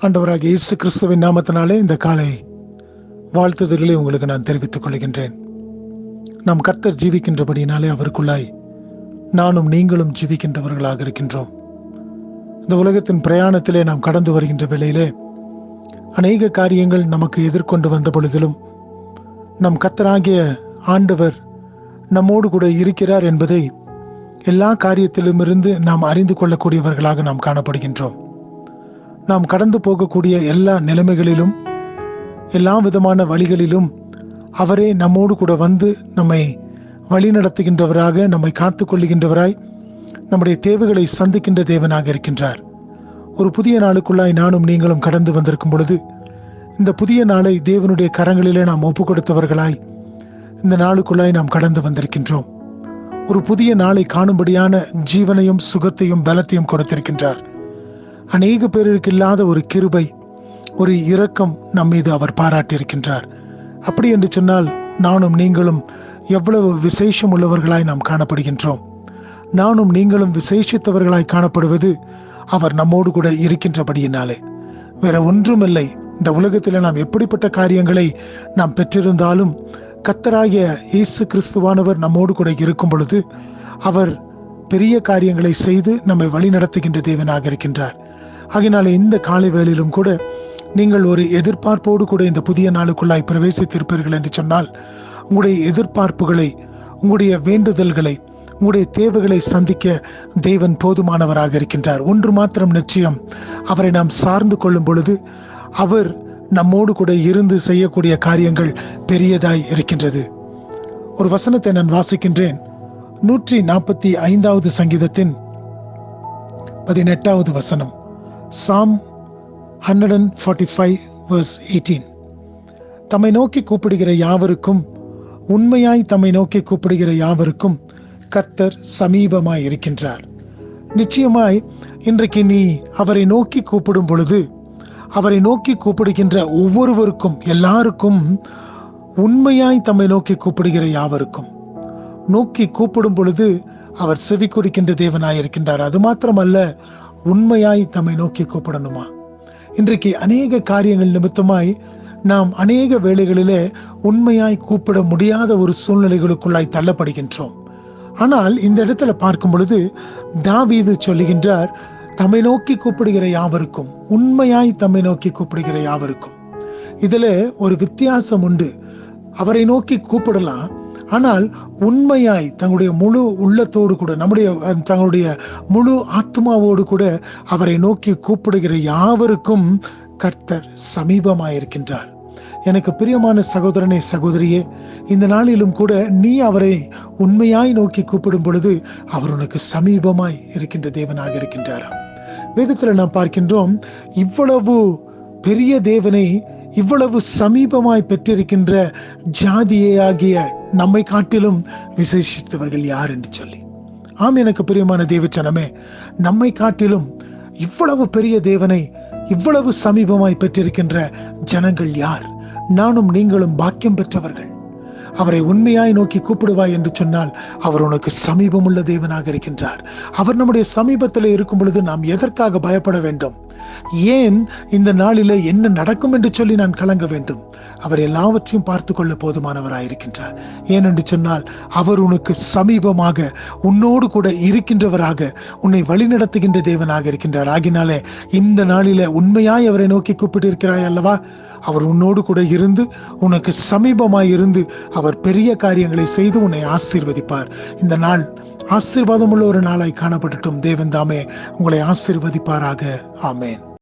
ஆண்டவராகிய இயேசு கிறிஸ்துவின் நாமத்தினாலே இந்த காலை வாழ்த்துதல்களை உங்களுக்கு நான் தெரிவித்துக் கொள்கின்றேன். நாம் கர்த்தர் ஜீவிக்கின்றபடியினாலே அவருக்குள்ளாய் நானும் நீங்களும் ஜீவிக்கின்றவர்களாக இருக்கின்றோம். இந்த உலகத்தின் பிரயாணத்திலே நாம் கடந்து வருகின்ற வேளையிலே அநேக காரியங்கள் நமக்கு எதிர்கொண்டு வந்த பொழுதிலும் நம் கர்த்தராகிய ஆண்டவர் நம்மோடு கூட இருக்கிறார் என்பதை எல்லா காரியத்திலும் இருந்து நாம் அறிந்து கொள்ளக்கூடியவர்களாக நாம் காணப்படுகின்றோம். நாம் கடந்து போகக்கூடிய எல்லா நிலைமைகளிலும் எல்லா விதமான வழிகளிலும் அவரே நம்மோடு கூட வந்து நம்மை வழி நடத்துகின்றவராக, நம்மை காத்து கொள்ளுகின்றவராய், நம்முடைய தேவைகளை சந்திக்கின்ற தேவனாக இருக்கின்றார். ஒரு புதிய நாளுக்குள்ளாய் நானும் நீங்களும் கடந்து வந்திருக்கும் பொழுது இந்த புதிய நாளை தேவனுடைய கரங்களிலே நாம் ஒப்பு கொடுத்தவர்களாய் இந்த நாளுக்குள்ளாய் நாம் கடந்து வந்திருக்கின்றோம். ஒரு புதிய நாளை காணும்படியான ஜீவனையும் சுகத்தையும் பலத்தையும் கொடுத்திருக்கின்றார். அநேக பேருக்கு இல்லாத ஒரு கிருபை, ஒரு இரக்கம் நம் மீது அவர் பாராட்டியிருக்கின்றார். அப்படி என்று சொன்னால் நானும் நீங்களும் எவ்வளவு விசேஷம் உள்ளவர்களாய் நாம் காணப்படுகின்றோம். நானும் நீங்களும் விசேஷித்தவர்களாய் காணப்படுவது அவர் நம்மோடு கூட இருக்கின்றபடியினாலே. வேற ஒன்றுமில்லை. இந்த உலகத்தில் நாம் எப்படிப்பட்ட காரியங்களை நாம் பெற்றிருந்தாலும் கர்த்தராகிய இயேசு கிறிஸ்துவானவர் நம்மோடு கூட இருக்கும் பொழுது அவர் பெரிய காரியங்களை செய்து நம்மை வழி நடத்துகின்ற தேவனாக இருக்கின்றார். ஆகினாலே இந்த காலை வேளையிலும் கூட நீங்கள் ஒரு எதிர்பார்ப்போடு கூட இந்த புதிய நாளுக்குள்ளாய் பிரவேசித்திருப்பீர்கள் என்று சொன்னால் உங்களுடைய எதிர்பார்ப்புகளை, உங்களுடைய வேண்டுதல்களை, உங்களுடைய தேவைகளை சந்திக்க தேவன் போதுமானவராக இருக்கின்றார். ஒன்று மாத்திரம் நிச்சயம், அவரை நாம் சார்ந்து கொள்ளும் பொழுது அவர் நம்மோடு கூட இருந்து செய்யக்கூடிய காரியங்கள் பெரியதாய் இருக்கின்றது. ஒரு வசனத்தை நான் வாசிக்கின்றேன். 145வது சங்கீதத்தின் 18வது வசனம். Psalm 145 verse 18. தம்மை நோக்கி கூப்பிடுகிற யாவருக்கும், உண்மையாய் தம்மை நோக்கி கூப்பிடுகிற யாவருக்கும் கர்த்தர் சமீபமாய் இருக்கின்றார். நிச்சயமாய் இன்றைக்கு நீ அவரை நோக்கி கூப்பிடும் பொழுது, அவரை நோக்கி கூப்பிடுகின்ற ஒவ்வொருவருக்கும், எல்லாருக்கும், உண்மையாய் தம்மை நோக்கி கூப்பிடுகிற யாவருக்கும், நோக்கி கூப்பிடும் பொழுது அவர் செவி கொடுக்கின்ற தேவனாய் இருக்கின்றார். அது மாத்திரமல்ல, உண்மையாய் தம்மை நோக்கி கூப்பிடணுமா? இன்றைக்கு அநேக காரியங்கள் நிமித்தமாய் நாம் அநேக வேளைகளிலே உண்மையாய் கூப்பிட முடியாத ஒரு சூழ்நிலைகளுக்குள்ளாய் தள்ளப்படுகின்றோம். ஆனால் இந்த இடத்துல பார்க்கும் பொழுது தாவீது சொல்லுகின்றார், தம்மை நோக்கி கூப்பிடுகிற யாவருக்கும், உண்மையாய் தம்மை நோக்கி கூப்பிடுகிற யாவருக்கும். இதுல ஒரு வித்தியாசம் உண்டு. அவரை நோக்கி கூப்பிடலாம், ஆனால் உண்மையாய் தங்களுடைய முழு உள்ளத்தோடு கூட, தங்களுடைய முழு ஆத்மாவோடு கூட அவரை நோக்கி கூப்பிடுகிற யாவருக்கும் கர்த்தர் சமீபமாயிருக்கின்றார். எனக்கு பிரியமான சகோதரனே, சகோதரியே, இந்த நாளிலும் கூட நீ அவரை உண்மையாய் நோக்கி கூப்பிடும் பொழுது அவர் உனக்கு சமீபமாய் இருக்கின்ற தேவனாக இருக்கின்றாராம். வேதத்தில் நாம் பார்க்கின்றோம், இவ்வளவு பெரிய தேவனை இவ்வளவு சமீபமாய் பெற்றிருக்கின்ற ஜாதியே ஆகிய நம்மை காட்டிலும் விசேஷித்தவர்கள் யார் என்று சொல்லி. ஆம், எனக்கு பிரியமான தேவச்சனமே, நம்மை காட்டிலும் இவ்வளவு பெரிய தேவனை இவ்வளவு சமீபமாய் பெற்றிருக்கின்ற ஜனங்கள் யார்? நானும் நீங்களும் பாக்கியம் பெற்றவர்கள். அவரை உண்மையாய் நோக்கி கூப்பிடுவாய் என்று சொன்னால் அவர் உனக்கு சமீபம் உள்ள தேவனாக இருக்கின்றார். அவர் நம்முடைய சமீபத்தில் இருக்கும் பொழுது நாம் எதற்காக பயப்பட வேண்டும்? ஏன் இந்த நாளிலே என்ன நடக்கும் என்று சொல்லி நான் கலங்க வேண்டும்? அவர் எல்லாவற்றையும் பார்த்து கொள்ள போதுமானவராயிருக்கின்றார். ஏனென்று சொன்னால் அவர் உனக்கு சமீபமாக, உன்னோடு கூட இருக்கின்றவராக, உன்னை வழிநடத்துகின்ற தேவனாக இருக்கின்றார். ஆகினாலே இந்த நாளிலே உண்மையாய் அவரை நோக்கி கூப்பிட்டு இருக்கிறாய் அல்லவா? அவர் உன்னோடு கூட இருந்து, உனக்கு சமீபமாய் இருந்து அவர் பெரிய காரியங்களை செய்து உன்னை ஆசீர்வதிப்பார். இந்த நாள் ஆசீர்வாதம் உள்ள ஒரு நாளாய் காணப்படட்டும். தேவன் தாமே உங்களை ஆசீர்வதிப்பாராக. ஆமேன்.